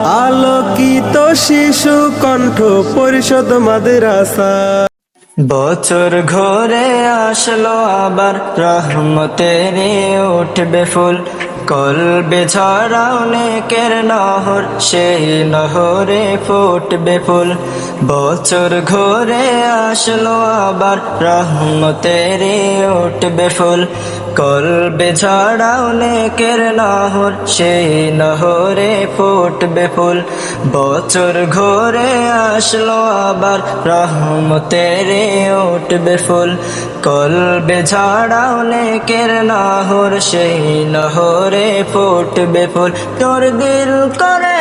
আলোকিত শিশু কণ্ঠ পরিষদ মাদ্রাসা। বছর ঘুরে আসলো আবার রহমতের উঠবে ফুল, কলবে ঝরাও নেকের নহর, সেই নহরে ফুটবে ফুল। বছর ঘুরে আসলো আবার রহমতের উঠবে ফুল, কলবে ঝরাও নেকের নহর, সেই নহরে ফুটবে ফুল। বছর ঘুরে আসলো আবার রহমতের উঠবে ফুল, কলবে ঝাড়াও নেকের নহর, সেই নহরে ফুটবে ফুল। তোর দিল করে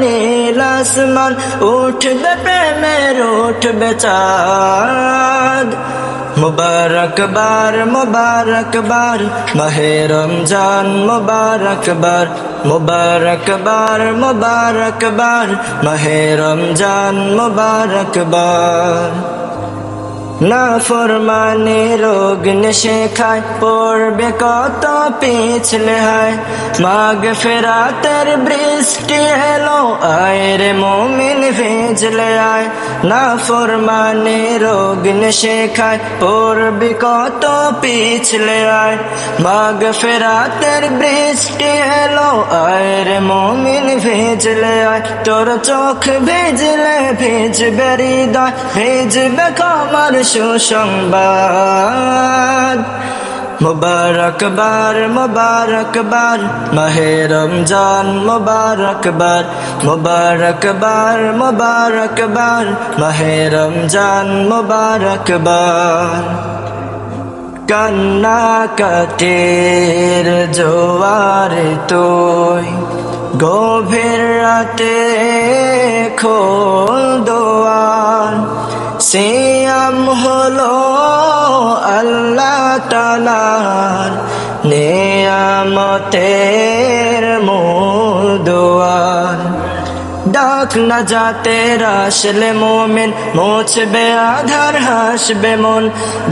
নীল আসমান, উঠবে প্রেমের উঠবে চাঁদ। মুবারক বার মুবারক বার মাহে রমজান, মুবারক বার মুবারক বার মুবারক বার মাহে রমজান, মুবারক বার। না ফরমানে রোগ নেশে খায়, পড়বে কত পিছলে হায়। মাগ ফেরাতের বৃষ্টি এলো, আয় রে মুমিন ভিজলে আয়। না ফরমানে রোগ নেশে খায়, পড়বে কত পিছলে আয়। মাগ ফেরাতের বৃষ্টি এলো, আয় রে মুমিন ভিজলে আয়। তোর চোখ ভিজলে ভিজবে হৃদয়, ভিজবে কমর সুসংবাদ। মুবারক বার মুবারক বার মাহে রমজান, মুবারক বার মুবারক বার মুবারক বার মাহে রমজান, মুবারক বার। কান্না কাটের জোয়ারে তুই গভীর রাতে খোল দোয়ার, সিয়াম হলো আল্লাহ তাআলার নেয়ামতের মূল দুয়ার। ডাক না যাতে আসলে মোমেন, মুছবে আধার হাসবে মন।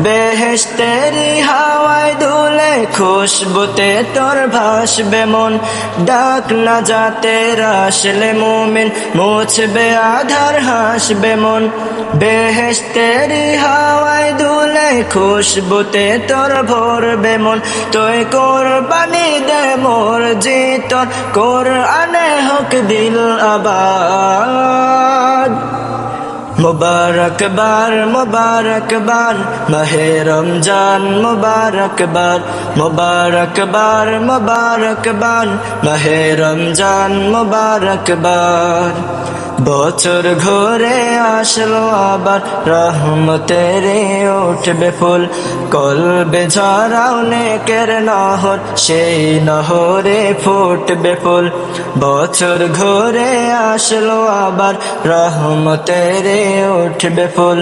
বেহেশতেরি হাওয়ায় দুলে খুশবুতে তোর ভাসবে মন। ডাক না যাতে আসলে মোমেন, মুছবে আধার হাসবে মন। বেহেশতেরি হাওয়ায় দুলে খুশবুতে তোর ভরবে মন। তুই কোরবানি দে মোর জিতর, কোরআনে হোক দিল আবাদ। মুবারক বার মুবারক বার মাহে রমজান, মুবারক বার মুবারক বার মুবারক বার মাহে রমজান, মুবারক বার। বছর ঘুরে আসলো আবার রহমতের উঠবে ফুল, কলবে ঝরাও নেকের নহর, সেই নহরে ফুটবে ফুল। বছর ঘুরে আসলো আবার রহমতের উঠবে ফুল,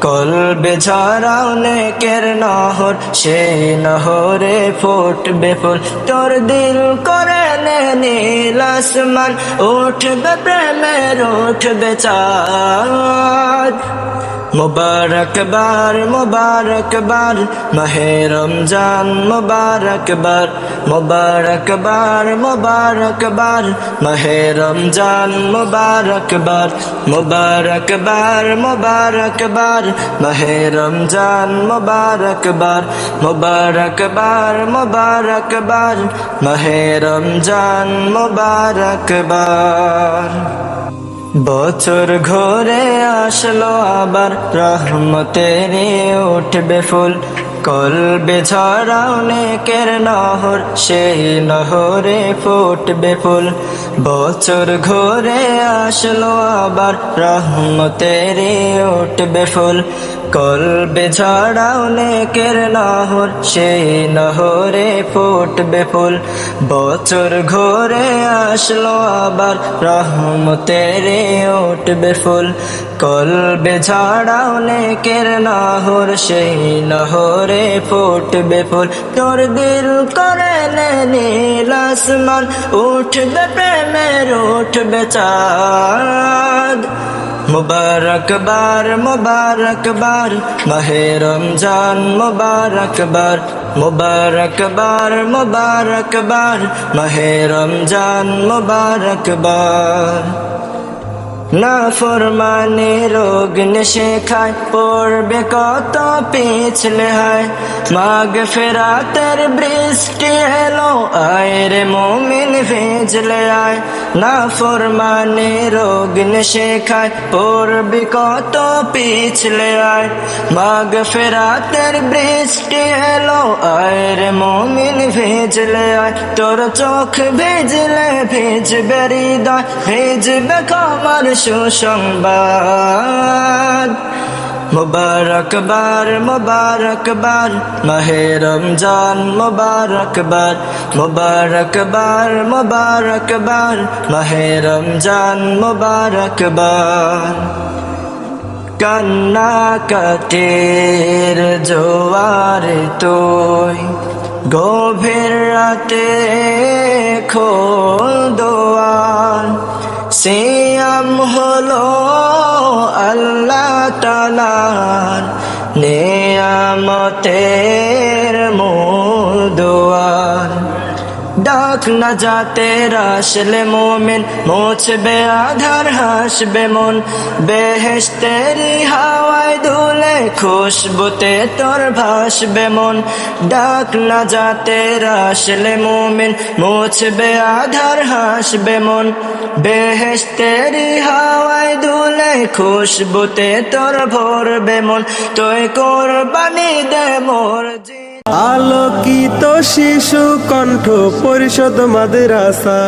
কলবে ঝরাও নেকের নহর, সেই নহরে ফুটবে ফুল। তোর দিল করে নীল আসমান, উঠবে প্রেমের উঠবে চাঁদ। মুবারক বার মুবারক বার মাহে রমজান, মুবারক বার মুবারক বার মুবারক বার মাহে রমজান, মুবারক বার মুবারক বার মুবারক বার মাহে রমজান, মুবারক বার মুবারক বার মুবারক বার মাহে রমজান, মুবারক বার। বছর ঘুরে আসলো আবার রহমতের উঠবে ফুল, কলবে ঝরাও নেকের নহর, সেই নহরে ফুটবে ফুল। বছর ঘুরে আসলো আবার রহমতের উঠবে ফুল, কলবে ঝরাও নেকের নহর, সেই নহরে ফুটবে ফুল। বছর ঘুরে আসলো আবার রহমতের উঠবে ফুল, কলবে ঝাড়াও নেকের নহর, সেই নহরে ফুটবে ফুল। তোর দিল করে নীল আসমান, উঠবে প্রেমের উঠবে চাঁদ। মুবারক বার মুবারক বার মাহে রমজান মুবারক বার মুবারক বার মুবারক বার মাহে রমজান মুবারক বার না ফরমানে রোগ নেশে খায় পড়বে কত পিছলে হয় মাগ ফেরাতের বৃষ্টি এলো আয় রে মুমিন ভেজলে আয় না ফরমানে রোগ নেশে খায় পড়বে কত পিছলে আয় মাগ ফেরাতের বৃষ্টি এলো আয় রে মুমিন ভেজলে আয় তোর চোখ ভেজলে ভেজবে হৃদয় ভেজবে কমর সুসংবাদ মুবারক বার মুবারক বার মাহে রমজান মুবারক বার মুবারক বার মুবারক বার মাহে রমজান মুবারক বার কান্না কাতের জোয়ারে তুই গভীর রাতে খোল দোয়ার সিয়াম হলো আল্লাহ তাআলার নেয়ামতের মূল দুয়ার ডাক না যাতে আসলে মোমেন মুছবে আধার হাসবে মন বেহেশতেরি হাওয়ায় দুলে খুশবুতে তোর ভাসবে মন ডাক না যাতে আসলে মোমেন মুছবে আধার হাসবে মন বেহেশতেরি হাওয়ায় দুলে খুশবুতে তোর ভরবে মন তুই কোরবানি দে মোর আলোকিত শিশু কণ্ঠ পরিষদ মাদ্রাসা।